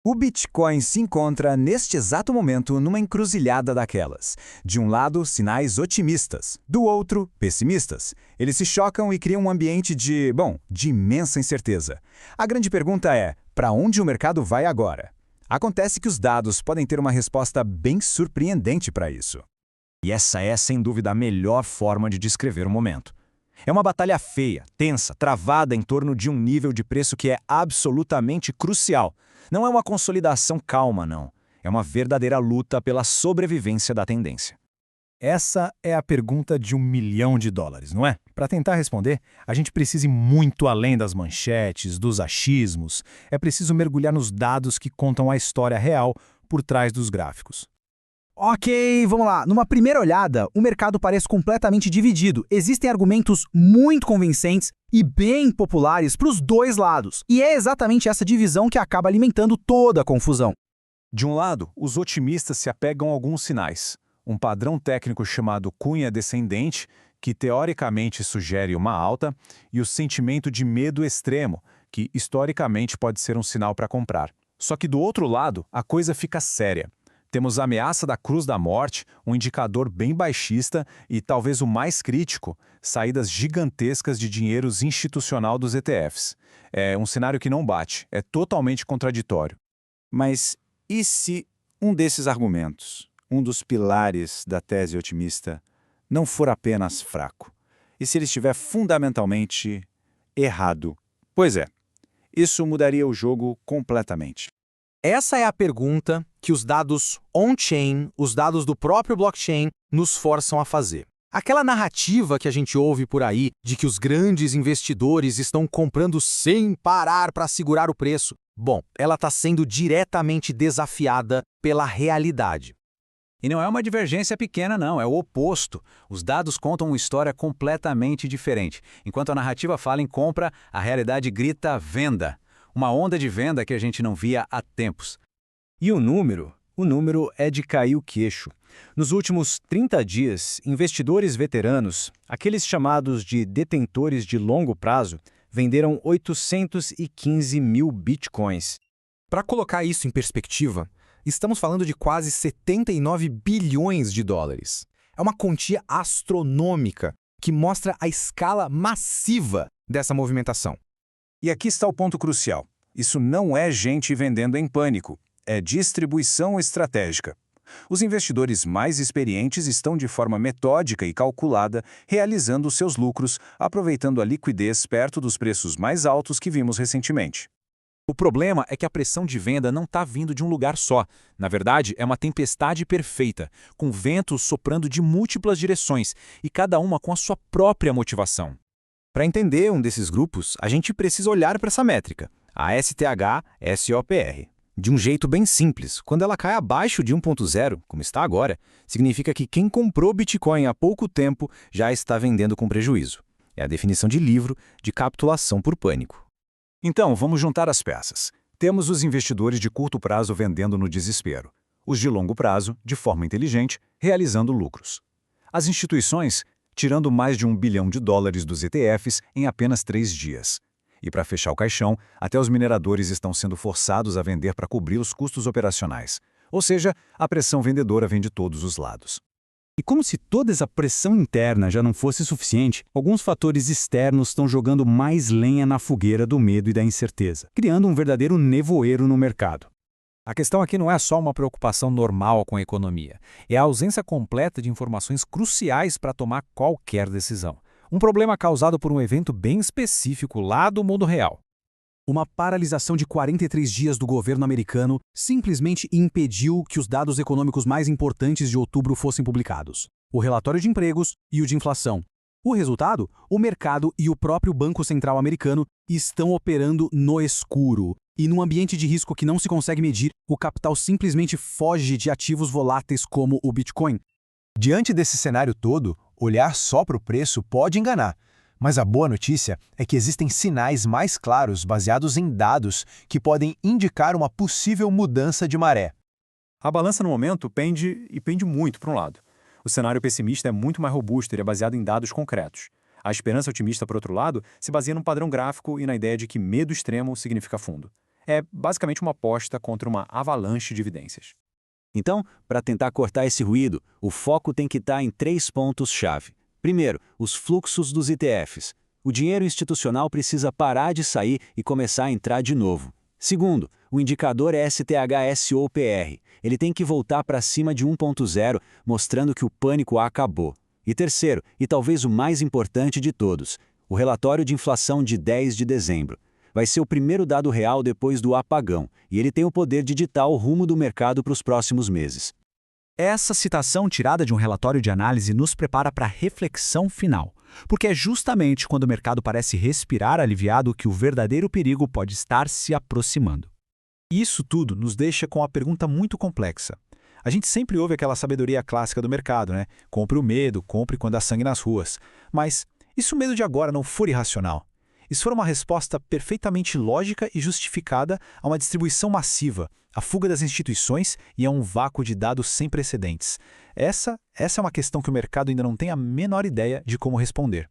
O Bitcoin se encontra, neste exato momento, numa encruzilhada daquelas. De um lado, sinais otimistas, do outro, pessimistas. Eles se chocam e criam um ambiente de imensa incerteza. A grande pergunta é, para onde o mercado vai agora? Acontece que os dados podem ter uma resposta bem surpreendente para isso. E essa é, sem dúvida, a melhor forma de descrever o momento. É uma batalha feia, tensa, travada em torno de um nível de preço que é absolutamente crucial. Não é uma consolidação calma, não. É uma verdadeira luta pela sobrevivência da tendência. Essa é a pergunta de $1 milhão, não é? Para tentar responder, a gente precisa ir muito além das manchetes, dos achismos. É preciso mergulhar nos dados que contam a história real por trás dos gráficos. Ok, vamos lá. Numa primeira olhada, o mercado parece completamente dividido. Existem argumentos muito convincentes e bem populares para os dois lados. E é exatamente essa divisão que acaba alimentando toda a confusão. De um lado, os otimistas se apegam a alguns sinais. Um padrão técnico chamado cunha descendente, que teoricamente sugere uma alta, e o sentimento de medo extremo, que historicamente pode ser um sinal para comprar. Só que do outro lado, a coisa fica séria. Temos a ameaça da cruz da morte, um indicador bem baixista e, talvez o mais crítico, saídas gigantescas de dinheiros institucional dos ETFs. É um cenário que não bate, é totalmente contraditório. Mas e se um desses argumentos, um dos pilares da tese otimista, não for apenas fraco? E se ele estiver fundamentalmente errado? Pois é, isso mudaria o jogo completamente. Essa é a pergunta que os dados on-chain, os dados do próprio blockchain, nos forçam a fazer. Aquela narrativa que a gente ouve por aí de que os grandes investidores estão comprando sem parar para segurar o preço, bom, ela está sendo diretamente desafiada pela realidade. E não é uma divergência pequena, não, é o oposto. Os dados contam uma história completamente diferente. Enquanto a narrativa fala em compra, a realidade grita venda. Uma onda de venda que a gente não via há tempos. E o número é de cair o queixo. Nos últimos 30 dias, investidores veteranos, aqueles chamados de detentores de longo prazo, venderam 815 mil bitcoins. Para colocar isso em perspectiva, estamos falando de quase 79 bilhões de dólares. É uma quantia astronômica que mostra a escala massiva dessa movimentação. E aqui está o ponto crucial. Isso não é gente vendendo em pânico, é distribuição estratégica. Os investidores mais experientes estão de forma metódica e calculada, realizando seus lucros, aproveitando a liquidez perto dos preços mais altos que vimos recentemente. O problema é que a pressão de venda não está vindo de um lugar só. Na verdade, é uma tempestade perfeita, com ventos soprando de múltiplas direções, e cada uma com a sua própria motivação. Para entender um desses grupos, a gente precisa olhar para essa métrica, a STH-SOPR. De um jeito bem simples, quando ela cai abaixo de 1.0, como está agora, significa que quem comprou Bitcoin há pouco tempo já está vendendo com prejuízo. É a definição de livro de capitulação por pânico. Então, vamos juntar as peças. Temos os investidores de curto prazo vendendo no desespero. Os de longo prazo, de forma inteligente, realizando lucros. As instituições tirando mais de $1 bilhão dos ETFs em apenas 3 dias. E para fechar o caixão, até os mineradores estão sendo forçados a vender para cobrir os custos operacionais. Ou seja, a pressão vendedora vem de todos os lados. E como se toda essa pressão interna já não fosse suficiente, alguns fatores externos estão jogando mais lenha na fogueira do medo e da incerteza, criando um verdadeiro nevoeiro no mercado. A questão aqui não é só uma preocupação normal com a economia, é a ausência completa de informações cruciais para tomar qualquer decisão. Um problema causado por um evento bem específico lá do mundo real. Uma paralisação de 43 dias do governo americano simplesmente impediu que os dados econômicos mais importantes de outubro fossem publicados. O relatório de empregos e o de inflação. O resultado? O mercado e o próprio Banco Central americano estão operando no escuro. E num ambiente de risco que não se consegue medir, o capital simplesmente foge de ativos voláteis como o Bitcoin. Diante desse cenário todo, olhar só para o preço pode enganar. Mas a boa notícia é que existem sinais mais claros baseados em dados que podem indicar uma possível mudança de maré. A balança no momento pende muito para um lado. O cenário pessimista é muito mais robusto e é baseado em dados concretos. A esperança otimista, por outro lado, se baseia num padrão gráfico e na ideia de que medo extremo significa fundo. É basicamente uma aposta contra uma avalanche de evidências. Então, para tentar cortar esse ruído, o foco tem que estar em 3 pontos-chave. Primeiro, os fluxos dos ETFs. O dinheiro institucional precisa parar de sair e começar a entrar de novo. Segundo, o indicador STHSOPR. Ele tem que voltar para cima de 1.0, mostrando que o pânico acabou. E terceiro, e talvez o mais importante de todos, o relatório de inflação de 10 de dezembro. Vai ser o primeiro dado real depois do apagão, e ele tem o poder de ditar o rumo do mercado para os próximos meses. Essa citação tirada de um relatório de análise nos prepara para a reflexão final, porque é justamente quando o mercado parece respirar aliviado que o verdadeiro perigo pode estar se aproximando. Isso tudo nos deixa com a pergunta muito complexa. A gente sempre ouve aquela sabedoria clássica do mercado, né? Compre o medo, compre quando há sangue nas ruas. Mas e se o medo de agora não for irracional? E se for uma resposta perfeitamente lógica e justificada a uma distribuição massiva, a fuga das instituições e a um vácuo de dados sem precedentes? Essa é uma questão que o mercado ainda não tem a menor ideia de como responder.